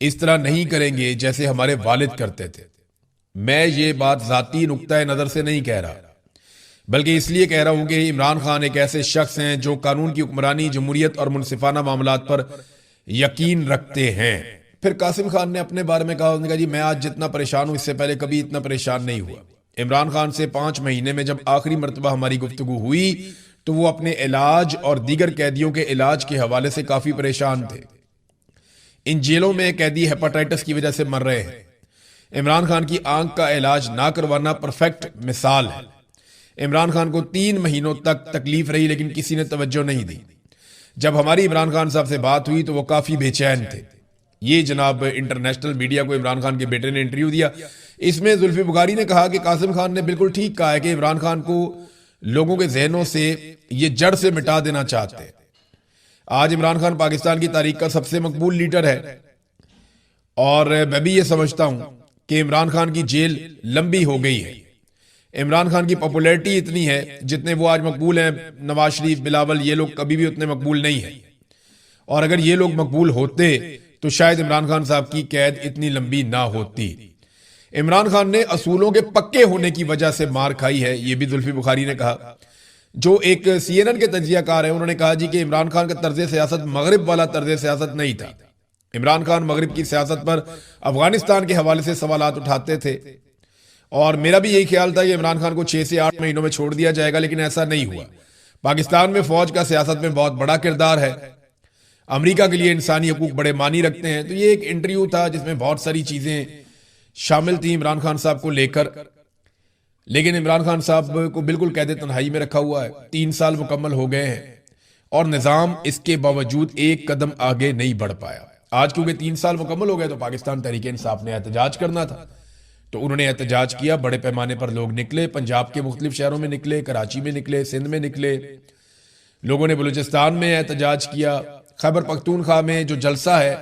اس طرح نہیں کریں گے جیسے ہمارے والد کرتے تھے۔ میں یہ بات ذاتی نقطۂ نظر سے نہیں کہہ رہا، بلکہ اس لیے کہہ رہا ہوں کہ عمران خان ایک ایسے شخص ہیں جو قانون کی حکمرانی، جمہوریت اور منصفانہ معاملات پر یقین رکھتے ہیں۔ پھر قاسم خان نے اپنے بارے میں کہا، انہوں نے کہا جی میں آج جتنا پریشان ہوں اس سے پہلے کبھی اتنا پریشان نہیں ہوا۔ عمران خان سے 5 مہینے میں جب آخری مرتبہ ہماری گفتگو ہوئی تو وہ اپنے علاج اور دیگر قیدیوں کے علاج کے حوالے سے کافی پریشان تھے۔ ان جیلوں میں قیدی ہیپاٹائٹس کی وجہ سے مر رہے ہیں۔ عمران خان کی آنکھ کا علاج نہ کروانا پرفیکٹ مثال ہے۔ عمران خان کو 3 مہینوں تک تکلیف رہی لیکن کسی نے توجہ نہیں دی۔ جب ہماری عمران خان صاحب سے بات ہوئی تو وہ کافی بے چین تھے۔ یہ جناب انٹرنیشنل میڈیا کو عمران خان کے بیٹے نے انٹرویو دیا، اس میں زلفی بخاری نے کہا کہ قاسم خان نے بالکل ٹھیک کہا ہے کہ عمران خان کو لوگوں کے ذہنوں سے یہ جڑ سے مٹا دینا چاہتے ہیں۔ آج عمران خان پاکستان کی تاریخ کا سب سے مقبول لیڈر ہے، اور میں بھی یہ سمجھتا ہوں کہ عمران خان کی جیل لمبی ہو گئی ہے۔ عمران خان کی پاپولیرٹی اتنی ہے، جتنے وہ آج مقبول ہیں نواز شریف، بلاول، یہ لوگ کبھی بھی اتنے مقبول نہیں ہیں، اور اگر یہ لوگ مقبول ہوتے تو شاید عمران خان صاحب کی قید اتنی لمبی نہ ہوتی۔ عمران خان نے اصولوں کے پکے ہونے کی وجہ سے مار کھائی ہے، یہ بھی زلفی بخاری نے کہا۔ جو ایک CNN کے تجزیہ کار ہیں انہوں نے کہا جی کہ عمران خان کا طرز سیاست مغرب والا طرز سیاست نہیں تھا۔ عمران خان مغرب کی سیاست پر افغانستان کے حوالے سے سوالات اٹھاتے تھے، اور میرا بھی یہی خیال تھا کہ عمران خان کو 6 سے 8 مہینوں میں چھوڑ دیا جائے گا، لیکن ایسا نہیں ہوا۔ پاکستان میں فوج کا سیاست میں بہت بڑا کردار ہے، امریکہ کے لیے انسانی حقوق بڑے معنی رکھتے ہیں۔ تو یہ ایک انٹرویو تھا جس میں بہت ساری چیزیں شامل تھیں عمران خان صاحب کو لے کر، لیکن عمران خان صاحب کو بالکل قید تنہائی میں رکھا ہوا ہے۔ 3 سال مکمل ہو گئے ہیں اور نظام اس کے باوجود ایک قدم آگے نہیں بڑھ پایا۔ آج کیونکہ 3 سال مکمل ہو گئے تو پاکستان تحریک انصاف نے احتجاج کرنا تھا، تو انہوں نے احتجاج کیا، بڑے پیمانے پر لوگ نکلے، پنجاب کے مختلف شہروں میں نکلے، کراچی میں نکلے، سندھ میں نکلے، لوگوں نے بلوچستان میں احتجاج کیا۔ خیبر پختونخوا میں جو جلسہ ہے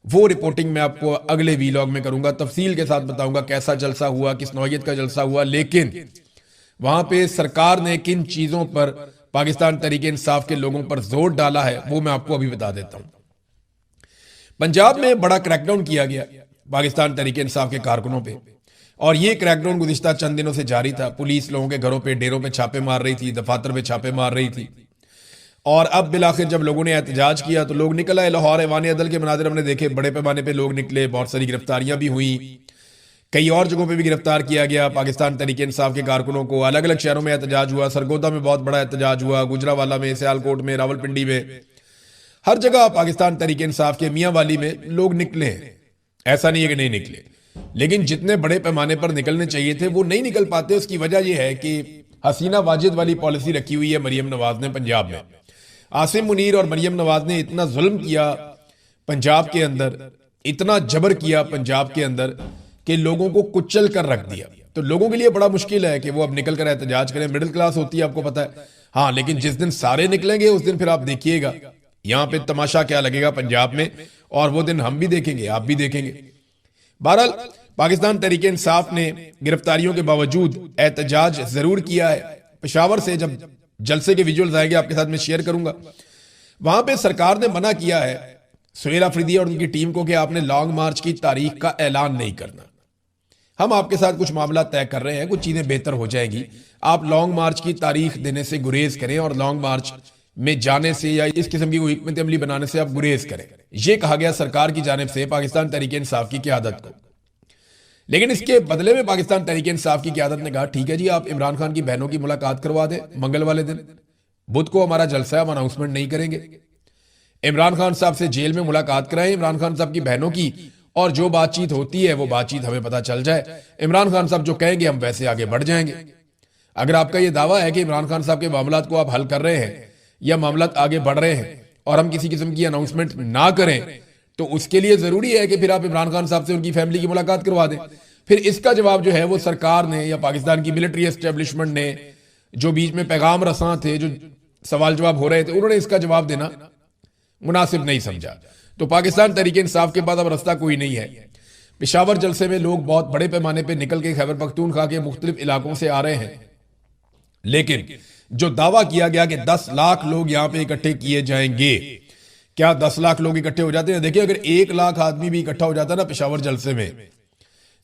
وہ رپورٹنگ میں آپ کو اگلے ویلاگ میں کروں گا، تفصیل کے ساتھ بتاؤں گا کیسا جلسہ ہوا، کس نوعیت کا جلسہ ہوا، لیکن وہاں پہ سرکار نے کن چیزوں پر پاکستان تحریک انصاف کے لوگوں پر زور ڈالا ہے وہ میں آپ کو ابھی بتا دیتا ہوں۔ پنجاب میں بڑا کریک ڈاؤن کیا گیا پاکستان تحریک انصاف کے کارکنوں پہ، اور یہ کریک ڈاؤن گزشتہ چند دنوں سے جاری تھا۔ پولیس لوگوں کے گھروں پہ، ڈیروں پہ چھاپے مار رہی تھی، دفاتر پہ چھاپے مار رہی تھی، اور اب بالآخر جب لوگوں نے احتجاج کیا تو لوگ نکل آئے۔ لاہور ایوان عدل کے مناظر ہم نے دیکھے، بڑے پیمانے پہ لوگ نکلے، بہت ساری گرفتاریاں بھی ہوئیں، کئی اور جگہوں پہ بھی گرفتار کیا گیا پاکستان تحریک انصاف کے کارکنوں کو۔ الگ الگ شہروں میں احتجاج ہوا، سرگودا میں بہت بڑا احتجاج ہوا، گجرانوالہ میں، سیالکوٹ میں، راولپنڈی میں، ہر جگہ پاکستان تحریک انصاف کے میاں والی میں لوگ نکلے ہیں، ایسا نہیں ہے کہ نہیں نکلے، لیکن جتنے بڑے پیمانے پر نکلنے چاہیے تھے وہ نہیں نکل پاتے۔ اس کی وجہ یہ ہے کہ حسینہ واجد والی پالیسی رکھی ہوئی ہے مریم نواز نے پنجاب میں۔ عاصم منیر اور مریم نواز نے اتنا ظلم کیا پنجاب کے اندر، اتنا جبر کیا پنجاب کے اندر کہ لوگوں کو کچل کر رکھ دیا۔ تو لوگوں کے لیے بڑا مشکل ہے کہ وہ اب نکل کر احتجاج کریں، مڈل کلاس ہوتی ہے آپ کو پتا ہے، ہاں، لیکن جس دن سارے نکلیں گے اس دن پھر آپ دیکھیے گا یہاں پہ تماشا کیا لگے گا پنجاب میں، اور وہ دن ہم بھی دیکھیں گے، آپ بھی دیکھیں گے۔ بہرحال پاکستان تحریک انصاف نے گرفتاریوں کے باوجود احتجاج ضرور کیا ہے۔ پشاور سے جب جلسے کے ویجولز آئیں گے آپ کے ساتھ میں شیئر کروں گا، وہاں پہ سرکار نے منع کیا ہے سہیل آفریدی اور ان کی ٹیم کو کہ آپ نے لانگ مارچ کی تاریخ کا اعلان نہیں کرنا۔ ہم آپ کے ساتھ کچھ معاملات طے کر رہے ہیں، کچھ چیزیں بہتر ہو جائیں گی، آپ لانگ مارچ کی تاریخ دینے سے گریز کریں، اور لانگ مارچ میں جانے سے یا اس قسم کی کوئی حکمت عملی بنانے سے آپ گریز کریں، یہ کہا گیا سرکار کی جانب سے پاکستان تحریک انصاف کی قیادت کو۔ لیکن اس کے بدلے میں پاکستان تحریک انصاف کی قیادت نے کہا ٹھیک ہے جی، آپ عمران خان کی بہنوں کی ملاقات کروا دیں منگل والے دن، بدھ کو ہمارا جلسہ ہے، ہم اناؤنسمنٹ نہیں کریں گے، عمران خان صاحب سے جیل میں ملاقات کرائیں عمران خان صاحب کی بہنوں کی، اور جو بات چیت ہوتی ہے وہ بات چیت ہمیں پتہ چل جائے، عمران خان صاحب جو کہیں گے ہم ویسے آگے بڑھ جائیں گے۔ اگر آپ کا یہ دعویٰ ہے کہ عمران خان صاحب کے معاملات کو آپ حل کر رہے ہیں یا معاملات آگے بڑھ رہے ہیں اور ہم کسی قسم کی اناؤنسمنٹ نہ کریں، تو اس کے لیے ضروری ہے کہ پھر آپ عمران خان صاحب سے ان کی فیملی کی ملاقات کروا دیں۔ پھر اس کا جواب جو ہے وہ سرکار نے یا پاکستان کی ملٹری اسٹیبلشمنٹ نے، جو بیچ میں پیغام رساں تھے، جو سوال جواب ہو رہے تھے، انہوں نے اس کا جواب دینا مناسب نہیں سمجھا۔ تو پاکستان تحریک انصاف کے بعد اب راستہ کوئی نہیں ہے۔ پشاور جلسے میں لوگ بہت بڑے پیمانے پہ نکل کے خیبر پختونخوا کے مختلف علاقوں سے آ رہے ہیں، لیکن جو دعویٰ کیا گیا کہ 10 لاکھ لوگ یہاں پہ اکٹھے کیے جائیں گے، کیا 10 لاکھ لوگ اکٹھے ہو جاتے ہیں؟ دیکھیں اگر 1 لاکھ آدمی بھی اکٹھا ہو جاتا ہے نا پشاور جلسے میں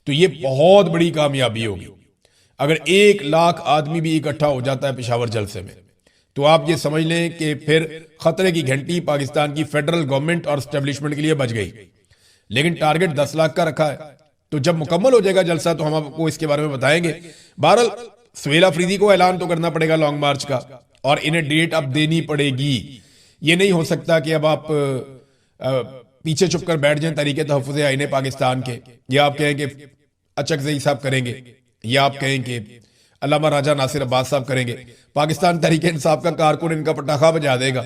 تو یہ بہت بڑی کامیابی ہوگی. اگر 1 لاکھ آدمی بھی اکٹھا ہو جاتا ہے پشاور جلسے میں تو آپ یہ سمجھ لیں کہ پھر خطرے کی گھنٹی پاکستان کی فیڈرل گورنمنٹ اور اسٹیبلشمنٹ کے لیے بج گئی. لیکن ٹارگٹ 10 لاکھ کا رکھا ہے, تو جب مکمل ہو جائے گا جلسہ تو ہم آپ کو اس کے بارے میں بتائیں گے. بہرحال سہیل آفریدی کو اعلان تو کرنا پڑے گا لانگ مارچ کا, اور انہیں ڈیٹ اب دینی پڑے گی. یہ نہیں ہو سکتا کہ اب آپ پیچھے چھپ کر بیٹھ جائیں تحریک تحفظ آئین پاکستان کے, یا آپ کہیں کہ اچکزئی صاحب کریں گے, یا آپ کہیں کہ علامہ راجہ ناصر عباس صاحب کریں گے. پاکستان تحریک انصاف کا کارکن ان کا پٹاخہ بجا دے گا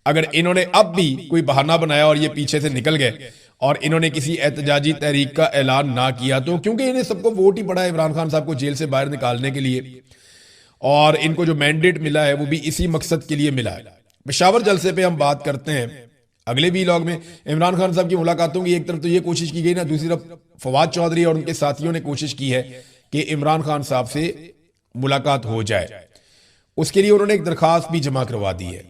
اگر انہوں نے اب بھی کوئی بہانہ بنایا اور یہ پیچھے سے نکل گئے اور انہوں نے کسی احتجاجی تحریک کا اعلان نہ کیا تو. کیونکہ انہیں سب کو ووٹ ہی پڑا ہے عمران خان صاحب کو جیل سے باہر نکالنے کے لیے, اور ان کو جو مینڈیٹ ملا ہے وہ بھی اسی مقصد کے لیے ملا ہے. پشاور جلسے پہ ہم بات کرتے ہیں اگلے ویلاگ میں. عمران خان صاحب کی ملاقاتوں کی ایک طرف تو یہ کوشش کی گئی نا, دوسری طرف فواد چودھری اور ان کے ساتھیوں نے کوشش کی ہے کہ عمران خان صاحب سے ملاقات ہو جائے. اس کے لیے انہوں نے ایک درخواست بھی جمع کروا دی ہے.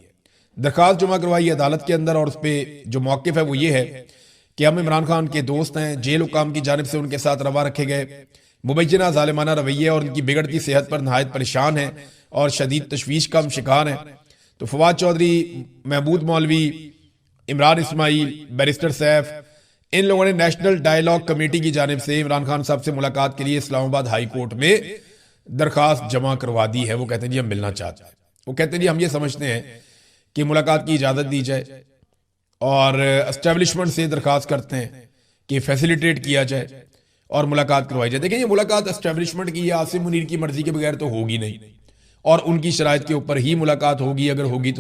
درخواست جمع کروائی عدالت کے اندر, اور اس پہ جو موقف ہے وہ یہ ہے کہ ہم عمران خان کے دوست ہیں, جیل حکام کی جانب سے ان کے ساتھ روا رکھے گئے مبینہ ظالمانہ رویے اور ان کی بگڑتی صحت پر نہایت پریشان ہیں اور شدید تشویش کا ہم شکار ہیں. تو فواد چودھری, محمود مولوی, عمران اسماعیل, بیرسٹر سیف, ان لوگوں نے نیشنل ڈائیلاگ کمیٹی کی جانب سے عمران خان صاحب سے ملاقات کے لیے اسلام آباد ہائی کورٹ میں درخواست جمع کروا دی ہے. وہ کہتے ہیں جی ہم ملنا چاہتے ہیں. وہ کہتے ہیں جی ہم یہ سمجھتے ہیں کہ ملاقات کی اجازت دی جائے, اور اسٹیبلشمنٹ سے درخواست کرتے ہیں کہ فیسیلیٹیٹ کیا جائے اور ملاقات کروائی جائے. دیکھیں یہ ملاقات اسٹیبلشمنٹ کی یا عاصم منیر کی مرضی کے بغیر تو ہوگی نہیں, اور ان کی شرائط کے اوپر ہی ملاقات ہوگی اگر ہوگی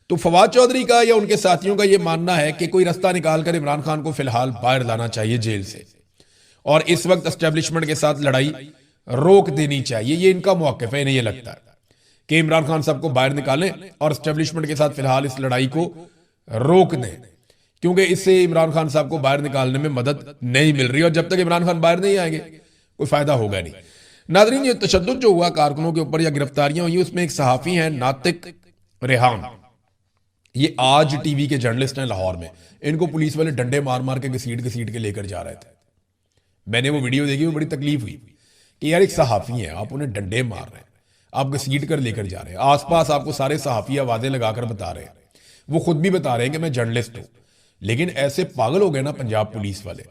تو فواد چودھری کا یا ان کے ساتھیوں کا یہ ماننا ہے کہ کوئی رستہ نکال کر عمران خان کو فی الحال باہر لانا چاہیے جیل سے, اور اس وقت اسٹیبلشمنٹ کے ساتھ لڑائی روک دینی چاہیے. یہ ان کا موقف ہے, انہیں یہ لگتا ہے کہ عمران خان صاحب کو باہر نکالیں اور اسٹیبلشمنٹ کے ساتھ فی الحال اس لڑائی کو روک دیں, کیونکہ اس سے عمران خان صاحب کو باہر نکالنے میں مدد نہیں مل رہی, اور جب تک عمران خان باہر نہیں آئیں گے کوئی فائدہ ہوگا نہیں. ناظرین, یہ تشدد جو ہوا کارکنوں کے اوپر یا گرفتاریاں ہوئی, اس میں ایک صحافی ہیں ناطق ریحان, یہ آج ٹی وی کے جرنلسٹ ہیں لاہور میں. ان کو پولیس والے ڈنڈے مار مار کے گھسیٹ کے لے کر جا رہے تھے. میں نے وہ ویڈیو دیکھی, وہ بڑی تکلیف ہوئی کہ یار ایک صحافی ہیں, آپ انہیں ڈنڈے مار رہے ہیں, آپ گھسیٹ کر لے کر جا رہے ہیں, آس پاس آپ کو سارے صحافی آوازیں لگا کر بتا رہے ہیں, وہ خود بھی بتا رہے ہیں کہ میں جرنلسٹ ہوں. لیکن ایسے پاگل ہو گئے نا پنجاب پولیس والے,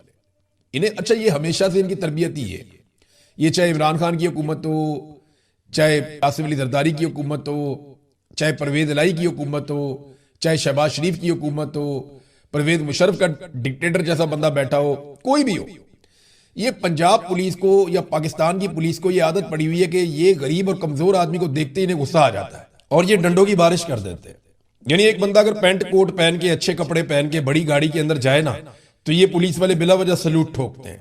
انہیں اچھا یہ ہمیشہ سے ان کی تربیت ہی ہے, یہ چاہے عمران خان کی حکومت ہو, چاہے آصف علی زرداری کی حکومت ہو, چاہے پرویز الہی کی حکومت ہو, چاہے شہباز شریف کی حکومت ہو, پرویز مشرف کا ڈکٹیٹر جیسا بندہ بیٹھا ہو, کوئی بھی ہو, یہ پنجاب پولیس کو یا پاکستان کی پولیس کو یہ عادت پڑی ہوئی ہے کہ یہ غریب اور کمزور آدمی کو دیکھتے ہی انہیں غصہ آ جاتا ہے اور یہ ڈنڈوں کی بارش کر دیتے ہیں. یعنی ایک بندہ اگر پینٹ کوٹ پہن کے, اچھے کپڑے پہن کے بڑی گاڑی کے اندر جائے نا تو یہ پولیس والے بلا وجہ سلوٹ ٹھوکتے ہیں.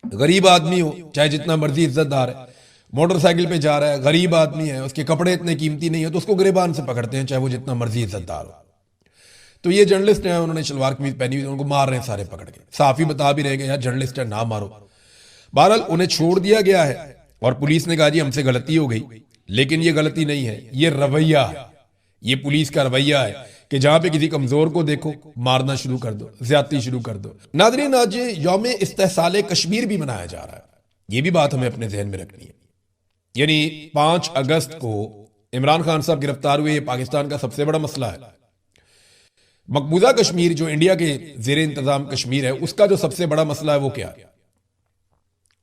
غریب آدمی ہو, چاہے جتنا مرضی عزت دار ہے, موٹر سائیکل پہ جا رہا ہے, غریب آدمی ہے, اس کے کپڑے اتنے قیمتی نہیں ہیں تو اس کو گریبان سے پکڑتے ہیں, چاہے وہ جتنا مرضی عزت دار ہو. تو یہ جرنلسٹ ہیں, انہوں نے شلوار قمیض پہنی ہوئی, ان کو مار رہے ہیں سارے پکڑ کے. صحافی بتا بھی رہے کہ یار جرنلسٹ ہے نہ مارو. بہرحال انہیں چھوڑ دیا گیا ہے اور پولیس نے کہا جی ہم سے غلطی ہو گئی, لیکن یہ غلطی نہیں ہے, یہ رویہ ہے, یہ پولیس کا رویہ ہے کہ جہاں پہ کسی کمزور کو دیکھو مارنا شروع کر دو, زیادتی شروع کر دو. ناظرین, آج یوم استحصال کشمیر بھی منایا جا رہا ہے, یہ بھی بات ہمیں اپنے ذہن میں رکھنی ہے. یعنی 5 اگست کو عمران خان صاحب گرفتار ہوئے, یہ پاکستان کا سب سے بڑا مسئلہ ہے. مقبوضہ کشمیر جو انڈیا کے زیر انتظام کشمیر ہے, اس کا جو سب سے بڑا مسئلہ ہے وہ کیا ہے؟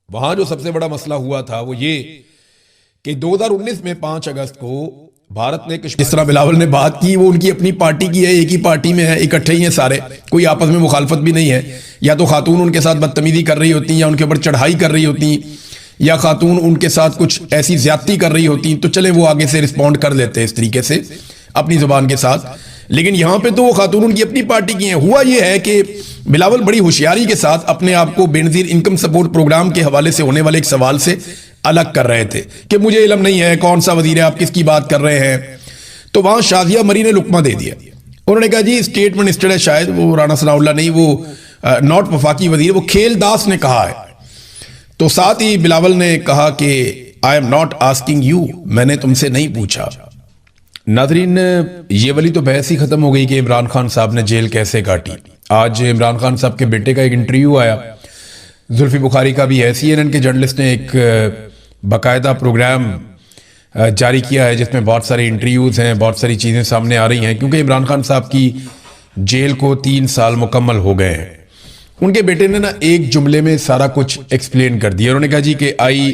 وہاں جو سب سے بڑا مسئلہ ہوا تھا وہ یہ کہ 2019 میں 5 اگست کو بھارت نے کشمیر, جس طرح بلاول نے بات کی, وہ ان کی اپنی پارٹی کی ہے, ایک ہی پارٹی میں ہے, اکٹھے ہی ہیں سارے, کوئی آپس میں مخالفت بھی نہیں ہے. یا تو خاتون ان کے ساتھ بدتمیزی کر رہی ہوتی ہیں, یا ان کے اوپر چڑھائی کر رہی ہوتی ہیں, یا خاتون ان کے ساتھ کچھ ایسی زیادتی کر رہی ہوتی ہیں, تو چلیں وہ آگے سے رسپونڈ کر لیتے ہیں اس طریقے سے اپنی زبان کے ساتھ. لیکن یہاں پہ تو وہ خاتون ان کی اپنی پارٹی کی ہیں. ہوا یہ ہے کہ بلاول بڑی ہوشیاری کے ساتھ اپنے آپ کو بے نظیر انکم سپورٹ پروگرام کے حوالے سے ہونے والے ایک سوال سے الگ کر رہے تھے کہ مجھے علم نہیں ہے کون سا وزیر ہے, آپ کس کی بات کر رہے ہیں. تو وہاں شازیہ مری نے لقمہ دے دیا, انہوں نے کہا جی اسٹیٹ منسٹر ہے شاید, وہ رانا ثناء اللہ نہیں, وہ ناٹ وفاقی وزیر, وہ کھیل داس نے کہا ہے. تو ساتھ ہی بلاول نے کہا کہ I am not asking you, میں نے تم سے نہیں پوچھا. ناظرین، یہ والی تو بحث ہی ختم ہو گئی کہ عمران خان صاحب نے جیل کیسے کاٹی۔ آج عمران خان صاحب کے بیٹے کا ایک انٹرویو آیا، زلفی بخاری کا بھی ہے، CNN کے جرنلسٹ نے ایک باقاعدہ پروگرام جاری کیا ہے جس میں بہت سارے انٹرویوز ہیں، بہت ساری چیزیں سامنے آ رہی ہیں، کیونکہ عمران خان صاحب کی جیل کو 3 سال مکمل ہو گئے ہیں۔ ان کے بیٹے نے ایک جملے میں سارا کچھ ایکسپلین کر دیا۔ انہوں نے کہا جی کہ آئی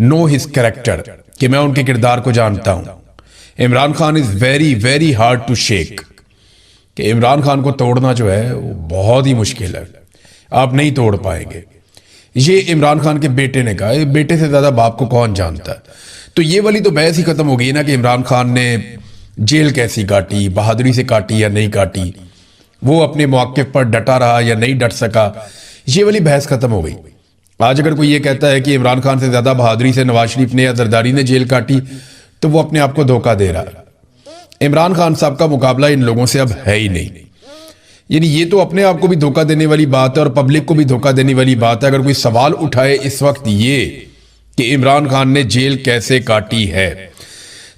نو ہز کریکٹر، کہ میں ان کے کردار کو جانتا ہوں۔ Imran Khan is very very hard to shake, کہ عمران خان کو توڑنا جو ہے وہ بہت ہی مشکل ہے، آپ نہیں توڑ پائیں گے۔ یہ عمران خان کے بیٹے نے کہا۔ بیٹے سے زیادہ باپ کو کون جانتا ہے؟ تو یہ والی تو بحث ہی ختم ہو گئی نا کہ عمران خان نے جیل کیسی کاٹی، بہادری سے کاٹی یا نہیں کاٹی، وہ اپنے موقف پر ڈٹا رہا یا نہیں ڈٹ سکا، یہ والی بحث ختم ہو گئی۔ آج اگر کوئی یہ کہتا ہے کہ عمران خان سے زیادہ بہادری سے نواز شریف نے یا زرداری نے جیل کاٹی تو وہ اپنے آپ کو دھوکہ دے رہا ہے۔ عمران خان صاحب کا مقابلہ ان لوگوں سے اب ہے ہی نہیں۔ یعنی یہ تو اپنے آپ کو بھی دھوکہ دینے والی بات ہے اور پبلک کو بھی دھوکہ دینے والی بات ہے اگر کوئی سوال اٹھائے اس وقت یہ کہ عمران خان نے جیل کیسے کاٹی ہے۔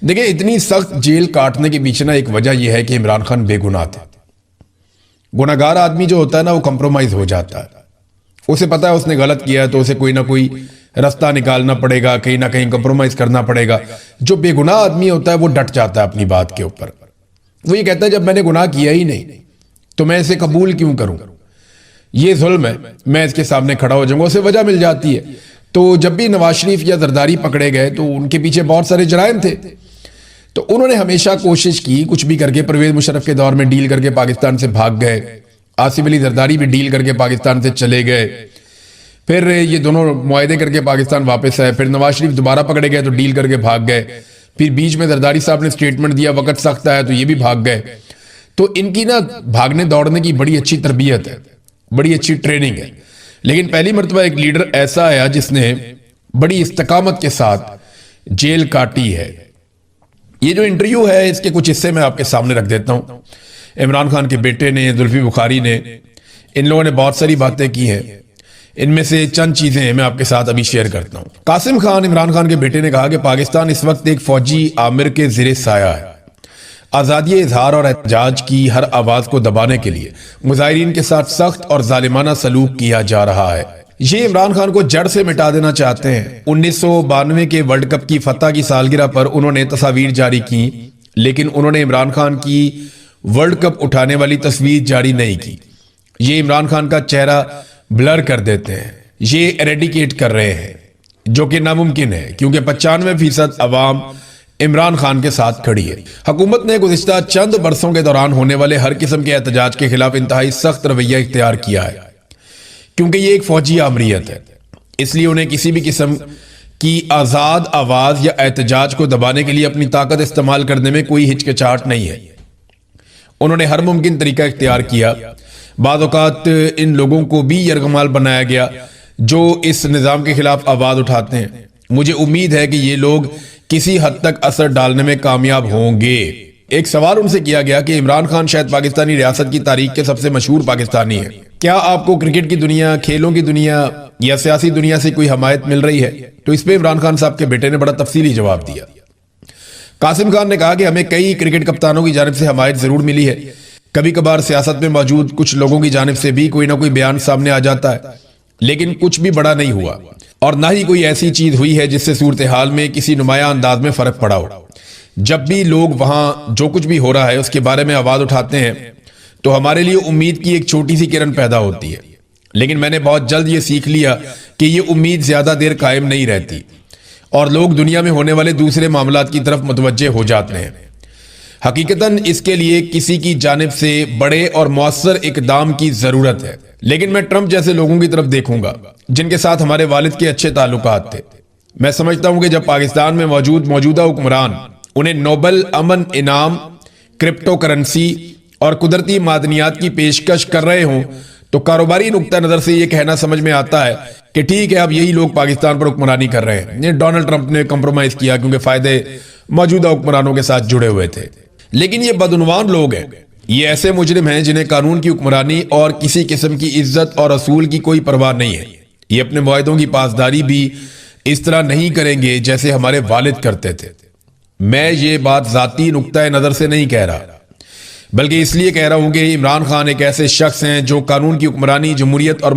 دیکھیں، اتنی سخت جیل کاٹنے کے پیچھے ایک وجہ یہ ہے کہ عمران خان بے گناہ تھے۔ گناہگار آدمی جو ہوتا ہے نا وہ کمپرومائز ہو جاتا ہے، اسے پتا ہے اس نے غلط کیا ہے تو اسے کوئی نہ کوئی رستہ نکالنا پڑے گا، کہیں نہ کہیں کمپرومائز کرنا پڑے گا۔ جو بے گناہ آدمی ہوتا ہے وہ ڈٹ جاتا ہے اپنی بات کے اوپر، وہ یہ کہتا ہے جب میں نے گناہ کیا ہی نہیں تو میں اسے قبول کیوں کروں، یہ ظلم ہے، میں اس کے سامنے کھڑا ہو جاؤں گا، اسے وجہ مل جاتی ہے۔ تو جب بھی نواز شریف یا زرداری پکڑے گئے تو ان کے پیچھے بہت سارے جرائم تھے، تو انہوں نے ہمیشہ کوشش کی کچھ بھی کر کے، پرویز مشرف کے دور میں ڈیل کر کے پاکستان سے بھاگ گئے، آصف علی زرداری بھی ڈیل کر کے پاکستان سے چلے گئے، پھر یہ دونوں معاہدے کر کے پاکستان واپس آئے، پھر نواز شریف دوبارہ پکڑے گئے تو ڈیل کر کے بھاگ گئے، پھر بیچ میں زرداری صاحب نے سٹیٹمنٹ دیا وقت سخت ہے تو یہ بھی بھاگ گئے۔ تو ان کی بھاگنے دوڑنے کی بڑی اچھی تربیت ہے، بڑی اچھی ٹریننگ ہے، لیکن پہلی مرتبہ ایک لیڈر ایسا آیا جس نے بڑی استقامت کے ساتھ جیل کاٹی ہے۔ یہ جو انٹرویو ہے اس کے کچھ حصے میں آپ کے سامنے رکھ دیتا ہوں۔ عمران خان کے بیٹے نے، زلفی بخاری نے، ان لوگوں نے بہت ساری باتیں کی ہیں، ان میں سے چند چیزیں میں آپ کے ساتھ ابھی شیئر کرتا ہوں۔ قاسم خان، عمران خان کے بیٹے نے کہا کہ پاکستان اس وقت ایک فوجی آمر کے زیر سایہ ہے۔ آزادی اظہار اور احتجاج کی ہر آواز کو دبانے کے لیے مظاہرین کے ساتھ سخت اور ظالمانہ سلوک کیا جا رہا ہے۔ یہ عمران خان کو جڑ سے مٹا دینا چاہتے ہیں۔ 1992 کے ورلڈ کپ کی فتح کی سالگرہ پر انہوں نے تصاویر جاری کی، لیکن انہوں نے عمران خان کی ورلڈ کپ اٹھانے والی تصویر جاری نہیں کی۔ یہ عمران خان کا چہرہ بلر کر دیتے ہیں، یہ ایریڈیکیٹ کر رہے ہیں، جو کہ ناممکن ہے کیونکہ 95% عوام عمران خان کے ساتھ کھڑی ہے۔ حکومت نے گزشتہ چند برسوں کے دوران ہونے والے ہر قسم کے احتجاج کے خلاف انتہائی سخت رویہ اختیار کیا ہے، کیونکہ یہ ایک فوجی آمریت ہے، اس لیے انہیں کسی بھی قسم کی آزاد آواز یا احتجاج کو دبانے کے لیے اپنی طاقت استعمال کرنے میں کوئی ہچکچاہٹ نہیں ہے۔ انہوں نے ہر ممکن طریقہ اختیار کیا۔ بعض اوقات ان لوگوں کو بھی یرغمال بنایا گیا جو اس نظام کے خلاف آواز اٹھاتے ہیں۔ مجھے امید ہے کہ یہ لوگ کسی حد تک اثر ڈالنے میں کامیاب ہوں گے۔ ایک سوال ان سے کیا گیا کہ عمران خان شاید پاکستانی ریاست کی تاریخ کے سب سے مشہور پاکستانی ہیں، کیا آپ کو کرکٹ کی دنیا، کھیلوں کی دنیا یا سیاسی دنیا سے کوئی حمایت مل رہی ہے؟ تو اس پہ عمران خان صاحب کے بیٹے نے بڑا تفصیلی جواب دیا۔ قاسم خان نے کہا کہ ہمیں کئی کرکٹ کپتانوں کی جانب سے حمایت ضرور ملی ہے، کبھی کبھار سیاست میں موجود کچھ لوگوں کی جانب سے بھی کوئی نہ کوئی بیان سامنے آ جاتا ہے، لیکن کچھ بھی بڑا نہیں ہوا اور نہ ہی کوئی ایسی چیز ہوئی ہے جس سے صورتحال میں کسی نمایاں انداز میں فرق پڑا ہو۔ جب بھی لوگ وہاں جو کچھ بھی ہو رہا ہے اس کے بارے میں آواز اٹھاتے ہیں تو ہمارے لیے امید کی ایک چھوٹی سی کرن پیدا ہوتی ہے، لیکن میں نے بہت جلد یہ سیکھ لیا کہ یہ امید زیادہ دیر قائم نہیں رہتی اور لوگ دنیا میں ہونے والے دوسرے معاملات کی طرف متوجہ ہو جاتے ہیں۔ حقیقتاً اس کے لیے کسی کی جانب سے بڑے اور مؤثر اقدام کی ضرورت ہے، لیکن میں ٹرمپ جیسے لوگوں کی طرف دیکھوں گا جن کے ساتھ ہمارے والد کے اچھے تعلقات تھے۔ میں سمجھتا ہوں کہ جب پاکستان میں موجودہ حکمران انہیں نوبل امن انعام، کرپٹو کرنسی اور قدرتی معدنیات کی پیشکش کر رہے ہوں تو کاروباری نقطہ نظر سے یہ کہنا سمجھ میں آتا ہے کہ ٹھیک ہے اب یہی لوگ پاکستان پر حکمرانی کر رہے ہیں۔ ڈونلڈ ٹرمپ نے کمپرومائز کیا کیونکہ فائدے موجودہ حکمرانوں کے ساتھ جڑے ہوئے تھے، لیکن یہ بدعنوان لوگ ہیں، یہ ایسے مجرم ہیں جنہیں قانون کی حکمرانی اور کسی قسم کی عزت اور اصول کی کوئی پرواہ نہیں ہے۔ یہ اپنے معاہدوں کی پاسداری بھی اس طرح نہیں کریں گے جیسے ہمارے والد کرتے تھے۔ میں یہ بات ذاتی نقطہ نظر سے نہیں کہہ رہا، بلکہ اس لیے کہہ رہا ہوں کہ عمران خان ایک ایسے شخص ہیں جو قانون کی حکمرانی، جمہوریت اور